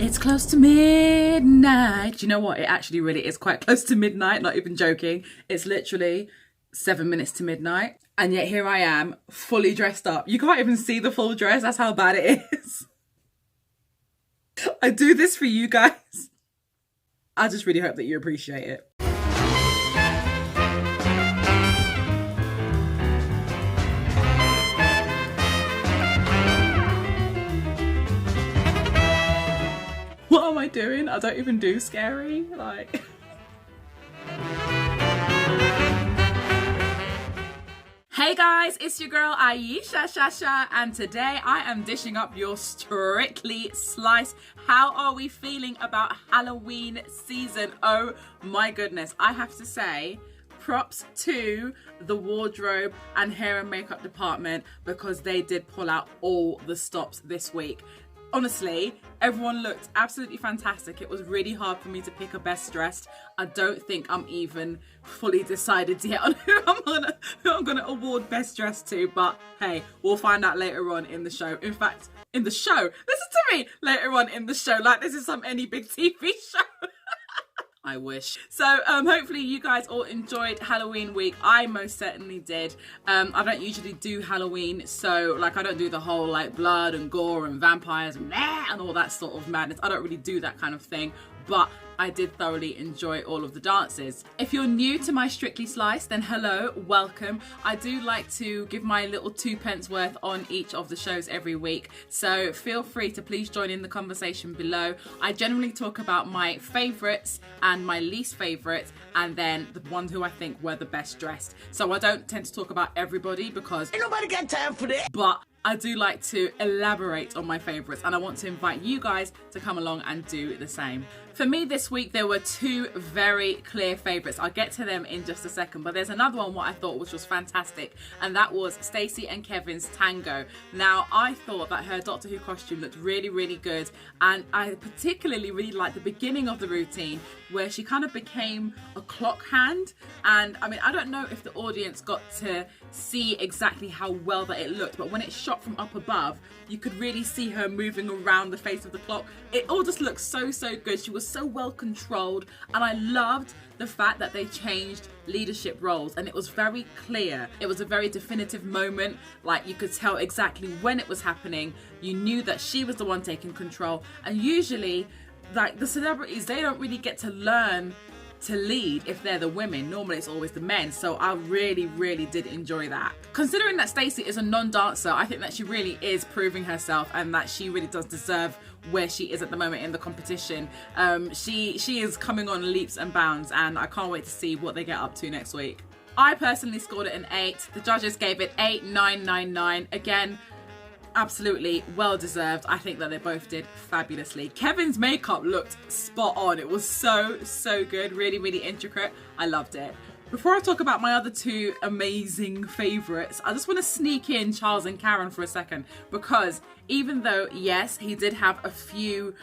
It's close to midnight. You know what? It actually really is quite close to midnight, not even joking. It's literally 7 minutes to midnight. And yet here I am, fully dressed up. You can't even see the full dress. That's how bad it is. I do this for you guys. I just really hope that you appreciate it. What am I doing? I don't even do scary. Like... Hey guys, it's your girl Ayesha, and today I am dishing up your Strictly Slice. How are we feeling about Halloween season? Oh my goodness, I have to say, props to the wardrobe and hair and makeup department because they did pull out all the stops this week. Honestly, everyone looked absolutely fantastic. It was really hard for me to pick a best dressed. I don't think I'm even fully decided yet on who I'm gonna award best dressed to, but hey, we'll find out later on in the show. In fact, in the show, listen to me, later on in the show, like this is any big TV show. I wish. So hopefully you guys all enjoyed Halloween week. I most certainly did. I don't usually do Halloween, so like I don't do the whole like blood and gore and vampires and all that sort of madness. I don't really do that kind of thing, but I did thoroughly enjoy all of the dances. If you're new to my Strictly Slice, then hello, welcome. I do like to give my little 2 pence worth on each of the shows every week, so feel free to please join in the conversation below. I generally talk about my favourites and my least favourites, and then the ones who I think were the best dressed. So I don't tend to talk about everybody because ain't nobody got time for that. But I do like to elaborate on my favourites, and I want to invite you guys to come along and do the same. For me this week, there were 2 very clear favourites. I'll get to them in just a second, but there's another one what I thought which was fantastic, and that was Stacey and Kevin's tango. Now, I thought that her Doctor Who costume looked really, really good, and I particularly really liked the beginning of the routine where she kind of became a clock hand. And I mean, I don't know if the audience got to see exactly how well that it looked, but when it shot from up above, you could really see her moving around the face of the clock. It all just looked so good. She was so well controlled, and I loved the fact that they changed leadership roles, and it was very clear. It was a very definitive moment. Like, you could tell exactly when it was happening. You knew that she was the one taking control, and usually like the celebrities, they don't really get to learn to lead if they're the women. Normally it's always the men, so I really did enjoy that. Considering that Stacey is a non-dancer, I think that she really is proving herself, and that she really does deserve where she is at the moment in the competition. She is coming on leaps and bounds, and I can't wait to see what they get up to next week. I personally scored it an 8. The judges gave it 8.999. Again, absolutely well deserved. I think that they both did fabulously. Kevin's makeup looked spot on. It was so good, really intricate. I loved it. Before I talk about my other 2 amazing favourites, I just want to sneak in Charles and Karen for a second, because even though, yes, he did have a few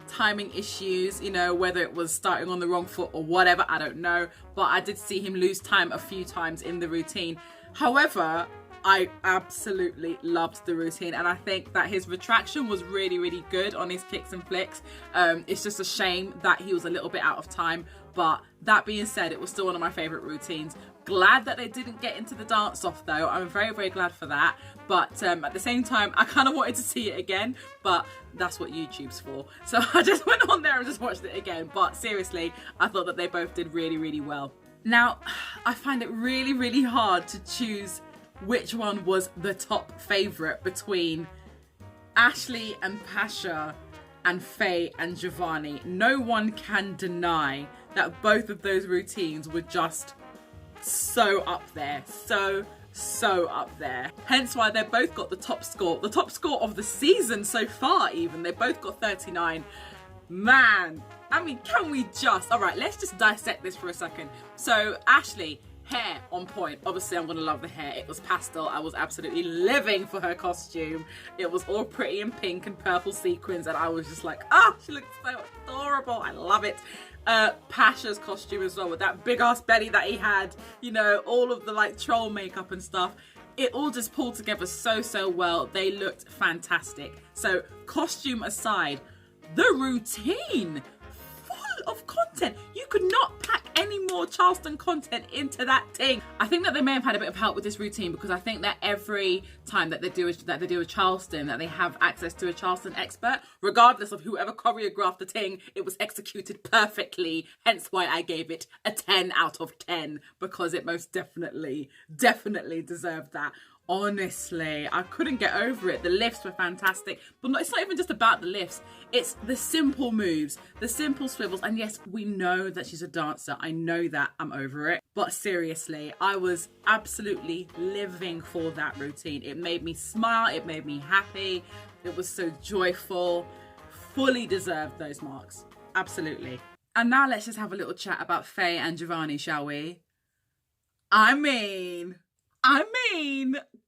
timing issues, you know, whether it was starting on the wrong foot or whatever, I don't know, but I did see him lose time a few times in the routine. However, I absolutely loved the routine, and I think that his retraction was really good on his kicks and flicks. It's just a shame that he was a little bit out of time, but that being said, it was still one of my favourite routines. Glad that they didn't get into the dance-off though. I'm very glad for that, but at the same time, I kind of wanted to see it again, but that's what YouTube's for. So I just went on there and just watched it again, but seriously, I thought that they both did really well. Now, I find it really hard to choose which one was the top favourite between Ashley and Pasha and Faye and Giovanni. No one can deny that both of those routines were just so up there, so up there. Hence why they both got the top score of the season so far. Even they both got 39. Man, I mean, can we just, all right, let's just dissect this for a second. So Ashley, hair on point. Obviously, I'm gonna love the hair. It was pastel. I was absolutely living for her costume. It was all pretty and pink and purple sequins, and I was just like, ah, she looks so adorable. I love it. Pasha's costume as well, with that big ass belly that he had, you know, all of the like troll makeup and stuff. It all just pulled together so well. They looked fantastic. So costume aside, the routine, full of content. You could not pack any more Charleston content into that thing. I think that they may have had a bit of help with this routine, because I think that every time that they do a Charleston, that they have access to a Charleston expert, regardless of whoever choreographed the thing, it was executed perfectly. Hence why I gave it a 10 out of 10, because it most definitely deserved that. Honestly, I couldn't get over it. The lifts were fantastic, but it's not even just about the lifts. It's the simple moves, the simple swivels. And yes, we know that she's a dancer. I know that. I'm over it. But seriously, I was absolutely living for that routine. It made me smile. It made me happy. It was so joyful. Fully deserved those marks. Absolutely. And now let's just have a little chat about Faye and Giovanni, shall we? I mean,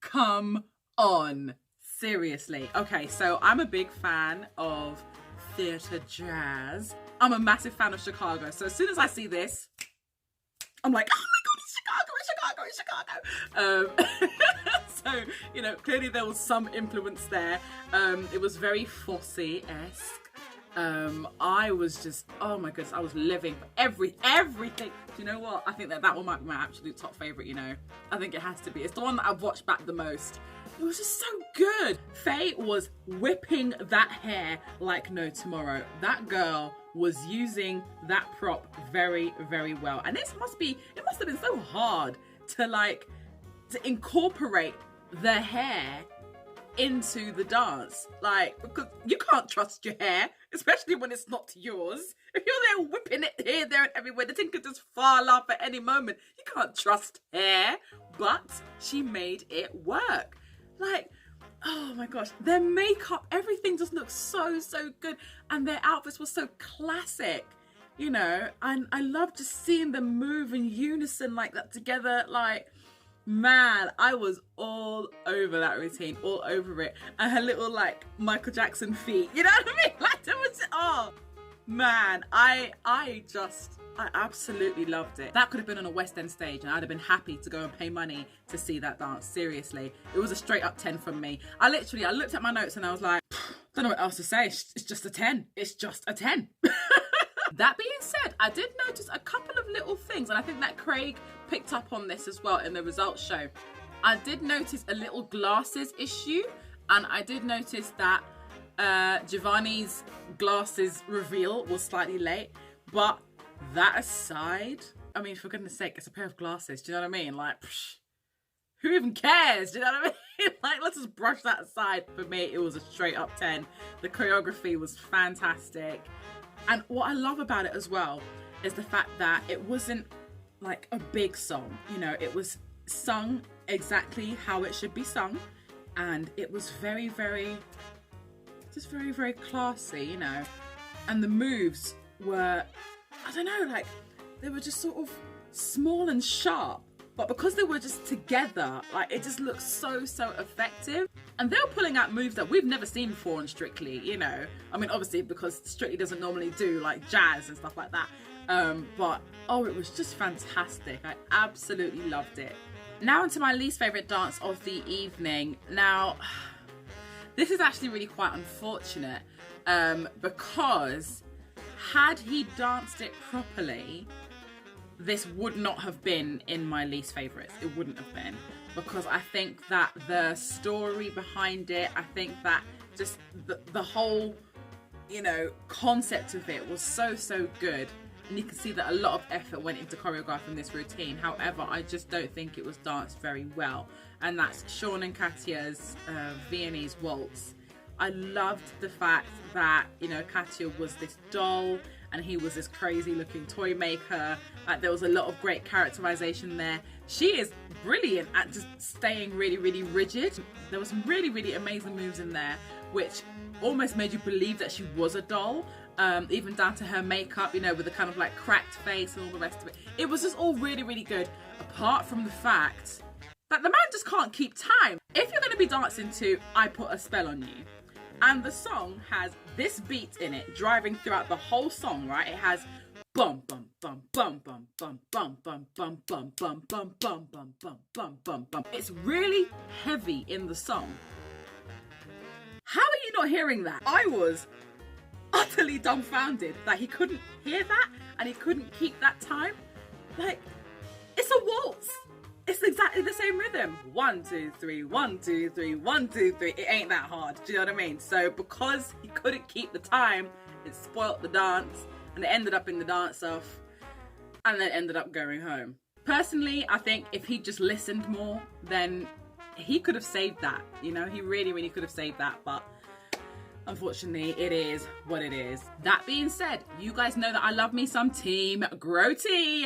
come on. Seriously. Okay, so I'm a big fan of theatre jazz. I'm a massive fan of Chicago. So as soon as I see this, I'm like, oh my God, it's Chicago. So, you know, clearly there was some influence there. It was very Fosse-esque. I was just, oh my goodness, I was living for everything. Do you know what? I think that one might be my absolute top favourite, you know. I think it has to be. It's the one that I've watched back the most. It was just so good. Faye was whipping that hair like no tomorrow. That girl was using that prop very, very well. And it must have been so hard to incorporate the hair into the dance, because you can't trust your hair, especially when it's not yours. If you're there whipping it here, there and everywhere, the thing could just fall off at any moment. You can't trust hair. But she made it work. Oh my gosh, their makeup, everything just looks so good, and their outfits were so classic, you know. And I love just seeing them move in unison like that together. Man, I was all over that routine, all over it. And her little Michael Jackson feet, you know what I mean? It was, oh man, I absolutely loved it. That could have been on a West End stage, and I'd have been happy to go and pay money to see that dance. Seriously, it was a straight up 10 from me. I looked at my notes and I was like, don't know what else to say. It's just a 10. It's just a 10. That being said, I did notice a couple of little things, and I think that Craig picked up on this as well in the results show. I did notice a little glasses issue, and I did notice that Giovanni's glasses reveal was slightly late. But that aside, I mean, for goodness sake, it's a pair of glasses. Do you know what I mean? Who even cares? Do you know what I mean? Let's just brush that aside. For me, it was a straight up 10. The choreography was fantastic. And what I love about it as well is the fact that it wasn't a big song. You know, it was sung exactly how it should be sung. And it was very, very classy, you know. And the moves were, I don't know, they were just sort of small and sharp. But because they were just together, it just looked so effective. And they were pulling out moves that we've never seen before on Strictly, you know. I mean, obviously, because Strictly doesn't normally do jazz and stuff like that. But, oh, it was just fantastic. I absolutely loved it. Now onto my least favourite dance of the evening. Now, this is actually really quite unfortunate, because had he danced it properly, this would not have been in my least favourites. It wouldn't have been, because I think that the story behind it, I think that just the whole, you know, concept of it was so good. And you can see that a lot of effort went into choreographing this routine. However, I just don't think it was danced very well. And that's Sean and Katya's Viennese waltz. I loved the fact that, you know, Katya was this doll and he was this crazy looking toy maker. There was a lot of great characterization there. She is brilliant at just staying really rigid. There was some really amazing moves in there, which almost made you believe that she was a doll. Even down to her makeup, you know, with the kind of cracked face and all the rest of it. It was just all really good, apart from the fact that the man just can't keep time. If you're going to be dancing to I Put a Spell on You, and the song has this beat in it driving throughout the whole song, right? It has bum bum bum bum bum bum bum bum bum bum bum bum bum bum bum bum bum bum. It's really heavy in the song. How are you not hearing that? I was utterly dumbfounded that he couldn't hear that and he couldn't keep that time. Like, it's a waltz. It's exactly the same rhythm. 1, 2, 3, 1, 2, 3, 1, 2, 3. It ain't that hard. Do you know what I mean? So because he couldn't keep the time, it spoilt the dance, and it ended up in the dance off, and then ended up going home. Personally, I think if he just listened more, then he could have saved that. You know, he really, really could have saved that. But unfortunately, it is what it is. That being said, you guys know that I love me some Team Groti.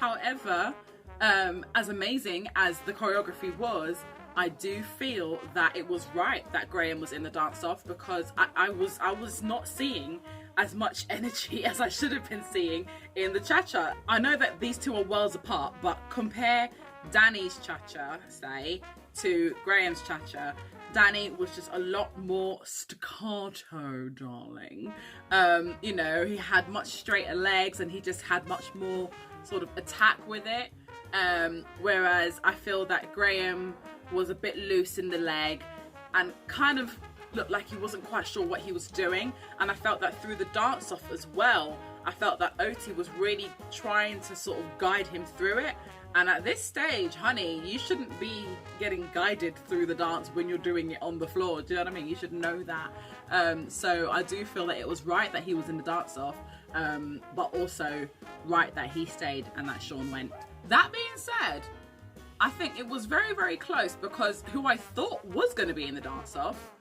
However, as amazing as the choreography was, I do feel that it was right that Graham was in the dance off, because I was not seeing as much energy as I should have been seeing in the cha-cha. I know that these two are worlds apart, but compare Danny's cha-cha, say, to Graham's cha-cha. Danny was just a lot more staccato, darling. You know, he had much straighter legs and he just had much more sort of attack with it. Whereas I feel that Graham was a bit loose in the leg and kind of looked like he wasn't quite sure what he was doing. And I felt that through the dance off as well, I felt that Oti was really trying to sort of guide him through it. And at this stage, honey, you shouldn't be getting guided through the dance when you're doing it on the floor. Do you know what I mean? You should know that. So I do feel that it was right that he was in the dance off, but also right that he stayed and that Sean went. That being said, I think it was very, very close, because who I thought was going to be in the dance off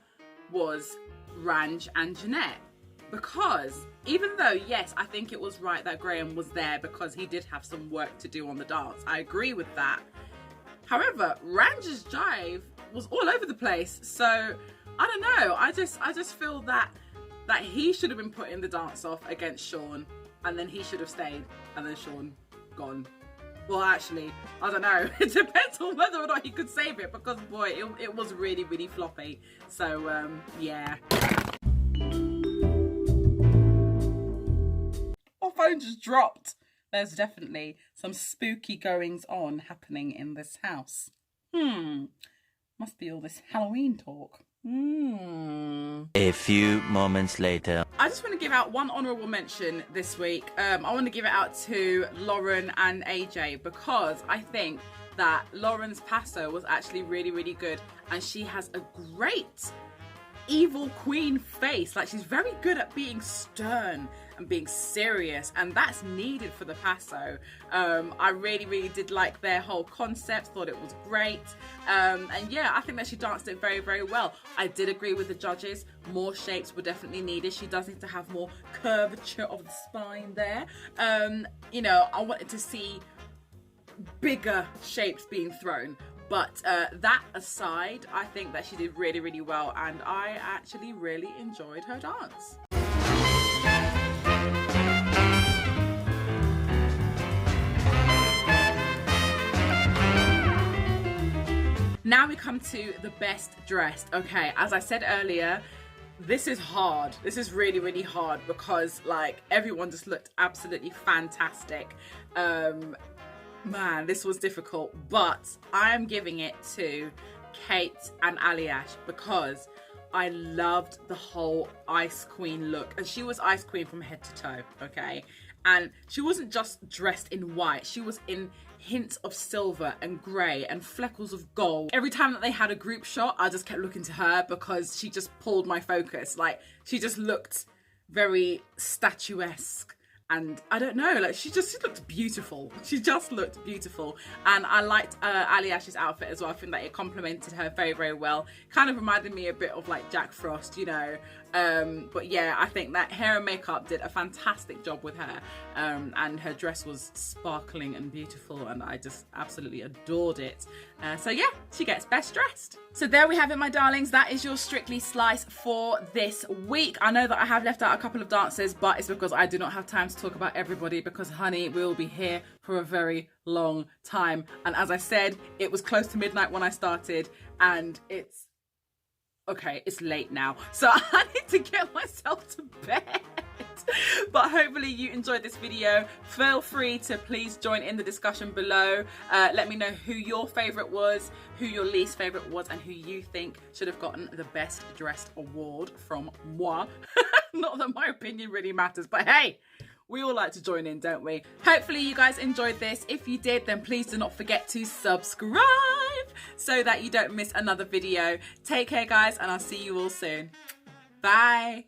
was Ranj and Jeanette. Because even though, yes, I think it was right that Graham was there because he did have some work to do on the dance. I agree with that. However, Ranj's jive was all over the place. So I don't know. I just feel that he should have been put in the dance off against Sean, and then he should have stayed, and then Sean gone. Well, actually, I don't know. It depends on whether or not he could save it, because boy, it was really, really floppy. So yeah. My phone just dropped. There's definitely some spooky goings on happening in this house. Must be all this Halloween talk. A few moments later. I just want to give out one honourable mention this week. I want to give it out to Lauren and AJ, because I think that Lauren's paso was actually really, really good, and she has a great evil queen face. Like, she's very good at being stern and being serious, and that's needed for the paso. I really, really did like their whole concept, thought it was great, and yeah, I think that she danced it very, very well. I did agree with the judges, more shapes were definitely needed. She does need to have more curvature of the spine there. You know, I wanted to see bigger shapes being thrown. But that aside, I think that she did really, really well, and I actually really enjoyed her dance. Now we come to the best dressed. Okay, as I said earlier, this is hard. This is really, really hard, because like everyone just looked absolutely fantastic. Man, this was difficult, but I am giving it to Kate and Ayesha, because I loved the whole Ice Queen look, and she was Ice Queen from head to toe, okay? And she wasn't just dressed in white, she was in hints of silver and grey and fleckles of gold. Every time that they had a group shot, I just kept looking to her, because she just pulled my focus. Like, she just looked very statuesque. And I don't know, like she looked beautiful. She just looked beautiful. And I liked Ayesha's outfit as well. I think that it complemented her very, very well. Kind of reminded me a bit of like Jack Frost, you know. But yeah, I think that hair and makeup did a fantastic job with her. And her dress was sparkling and beautiful, and I just absolutely adored it. So yeah, she gets best dressed. So there we have it, my darlings. That is your Strictly Slice for this week. I know that I have left out a couple of dancers, but it's because I do not have time to talk about everybody, because honey, we will be here for a very long time. And as I said, it was close to midnight when I started, and it's late now, so I need to get myself to bed. But hopefully you enjoyed this video. Feel free to please join in the discussion below. Let me know who your favourite was, who your least favourite was, and who you think should have gotten the best dressed award from moi. Not that my opinion really matters, but hey, we all like to join in, don't we? Hopefully you guys enjoyed this. If you did, then please do not forget to subscribe so that you don't miss another video. Take care, guys, and I'll see you all soon. Bye.